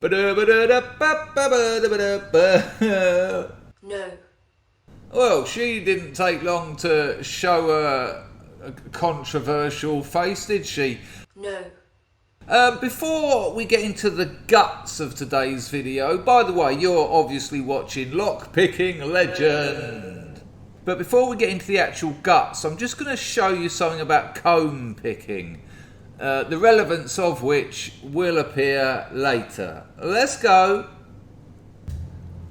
No. Well, she didn't take long to show a controversial face, did she? No. Before we get into the guts of today's video, by the way, you're obviously watching Lockpicking Legend. But before we get into the actual guts, I'm just going to show you something about cone picking, the relevance of which will appear later. Let's go.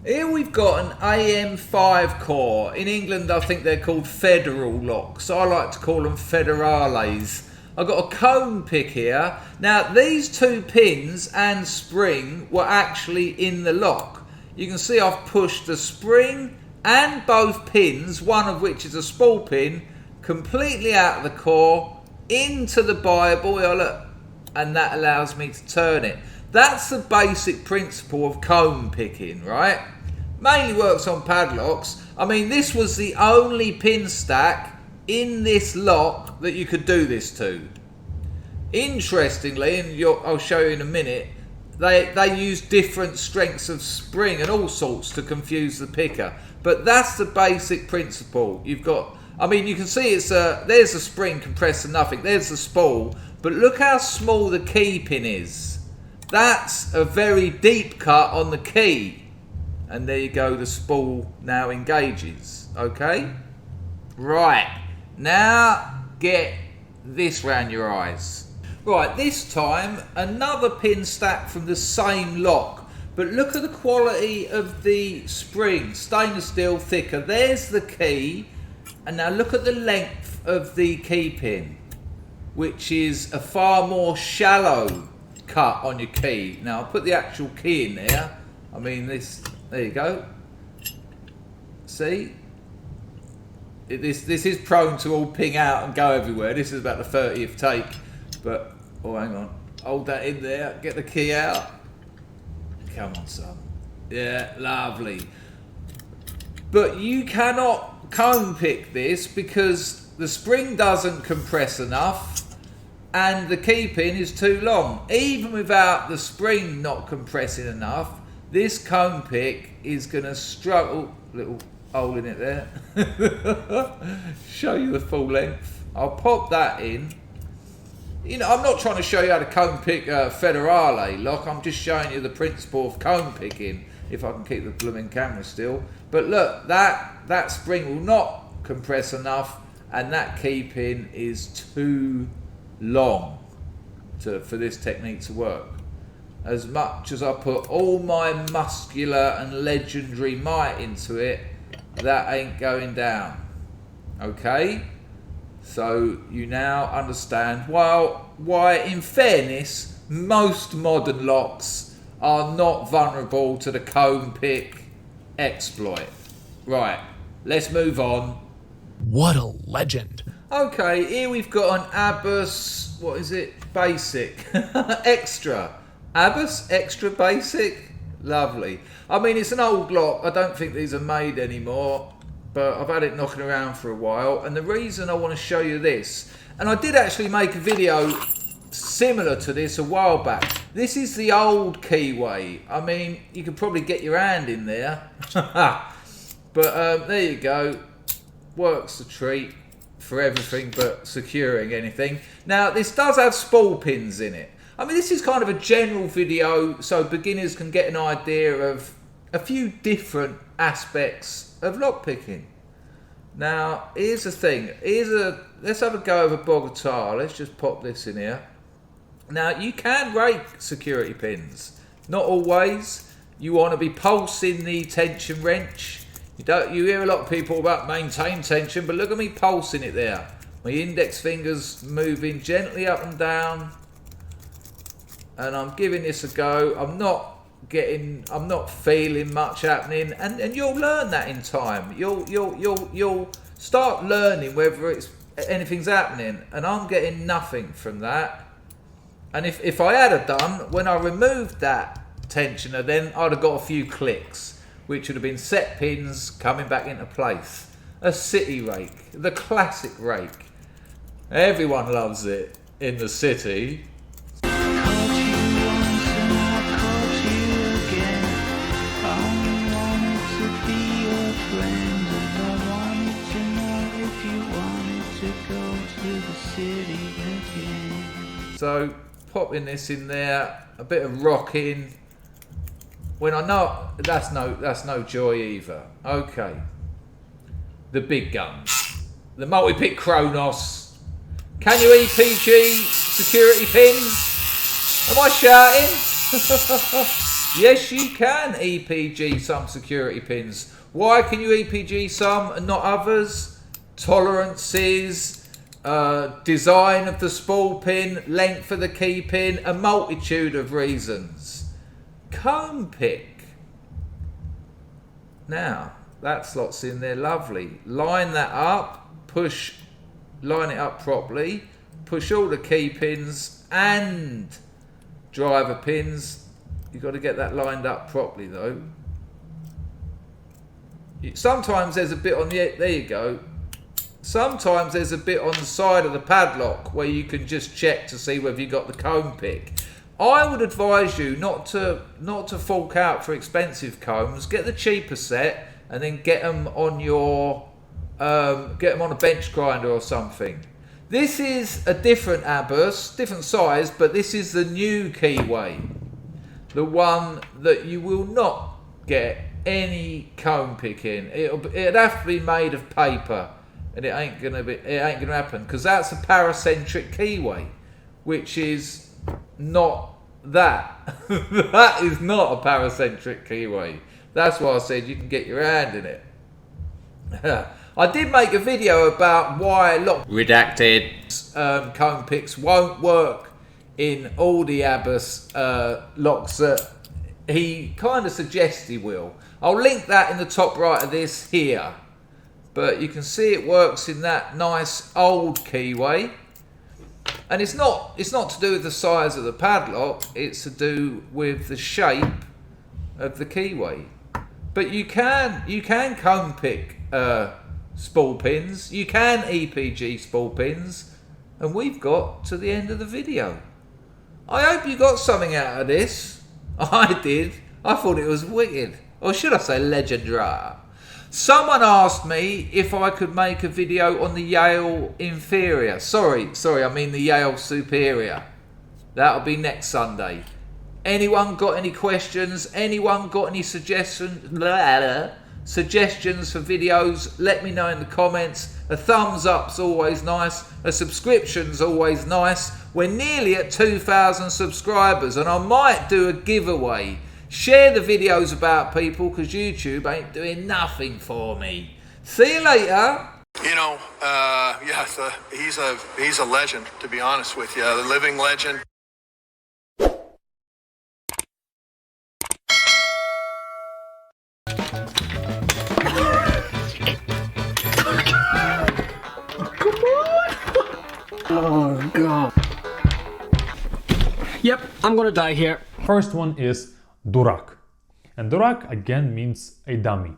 Here we've got an AM5 core. In England, I think they're called federal locks. I like to call them federales. I've got a cone pick here. Now, these two pins and spring were actually in the lock. You can see I've pushed the spring and both pins, one of which is a spool pin, completely out of the core, into the Bible. Oh, look, and that allows me to turn it. That's the basic principle of cone picking, right? Mainly works on padlocks. I mean, this was the only pin stack in this lock that you could do this to. Interestingly, and I'll show you in a minute, they use different strengths of spring and all sorts to confuse the picker. But that's the basic principle. You've got, I mean, you can see there's a spring compressed to nothing. There's the spool. But look how small the key pin is. That's a very deep cut on the key. And there you go, the spool now engages. Okay? Right. Now get this round your eyes. Right, this time another pin stack from the same lock. But look at the quality of the spring. Stainless steel, thicker. There's the key. And now look at the length of the key pin, which is a far more shallow cut on your key. Now I'll put the actual key in there. I mean, there you go. See? This is prone to all ping out and go everywhere. This is about the 30th take. But, oh, hang on. Hold that in there. Get the key out. Come on, son. Yeah, lovely. But you cannot cone pick this because the spring doesn't compress enough and the key pin is too long. Even without the spring not compressing enough, this cone pick is going to struggle. Little hole in it there. Show you the full length. I'll pop that in. You know, I'm not trying to show you how to cone pick a federale lock. I'm just showing you the principle of cone picking. If I can keep the blooming camera still. But look, that spring will not compress enough, and that key pin is too long for this technique to work. As much as I put all my muscular and legendary might into it, that ain't going down. Okay? So you now understand why, in fairness, most modern locks are not vulnerable to the cone pick exploit. Right, let's move on. What a legend. Okay, here we've got an Abus, what is it? Basic. Extra. Abus Extra Basic? Lovely. I mean, it's an old lock. I don't think these are made anymore, but I've had it knocking around for a while. And the reason I want to show you this, and I did actually make a video similar to this a while back. This is the old keyway. I mean, you could probably get your hand in there. But there you go. Works a treat for everything but securing anything. Now, this does have spool pins in it. I mean, this is kind of a general video so beginners can get an idea of a few different aspects of lockpicking. Now, here's the thing. Let's have a go of a Bogota. Let's just pop this in here. Now, you can rake security pins. Not always. You want to be pulsing the tension wrench. You hear a lot of people about maintain tension, but look at me pulsing it there. My index finger's moving gently up and down. And I'm giving this a go. I'm not feeling much happening, and you'll learn that in time. You'll start learning whether anything's happening, and I'm getting nothing from that. And if I had done when I removed that tensioner, then I'd have got a few clicks, which would have been set pins coming back into place. A city rake, the classic rake. Everyone loves it in the city. So popping this in there, a bit of rocking. When I know that's no joy either. Okay. The big guns. The multi-pick Kronos. Can you EPG security pins? Am I shouting? Yes, you can EPG some security pins. Why can you EPG some and not others? Tolerances, design of the spool pin, length of the key pin, a multitude of reasons. Comb pick. Now, that slot's in there, lovely. Line that up, line it up properly, push all the key pins and driver pins. You've got to get that lined up properly though. Sometimes there's a bit on the, there you go. Sometimes there's a bit on the side of the padlock where you can just check to see whether you got the comb pick. I would advise you not to fork out for expensive combs. Get the cheaper set and then get them on your get them on a bench grinder or something. This is a different Abus, different size, but this is the new keyway. The one that you will not get any comb pick in. It'd have to be made of paper, and it ain't gonna happen because that's a paracentric keyway, which is not that. That is not a paracentric keyway. That's why I said you can get your hand in it. I did make a video about why redacted comb picks won't work in all the Abus locks that he kind of suggests he will. I'll link that in the top right of this here. But you can see it works in that nice old keyway. And it's not to do with the size of the padlock, it's to do with the shape of the keyway. But you can comb pick spool pins, you can EPG spool pins, and we've got to the end of the video. I hope you got something out of this. I did. I thought it was wicked. Or should I say legendary. Someone asked me if I could make a video on the Yale Inferior. Sorry, I mean the Yale Superior. That'll be next Sunday. Anyone got any questions? Anyone got any suggestions? Suggestions for videos? Let me know in the comments. A thumbs up's always nice. A subscription's always nice. We're nearly at 2,000 subscribers and I might do a giveaway. Share the videos about people because YouTube ain't doing nothing for me. See you later. You know, yes, he's a legend, to be honest with you. The living legend. Oh, God. Yep, I'm gonna die here. First one is durak. And durak again means a dummy.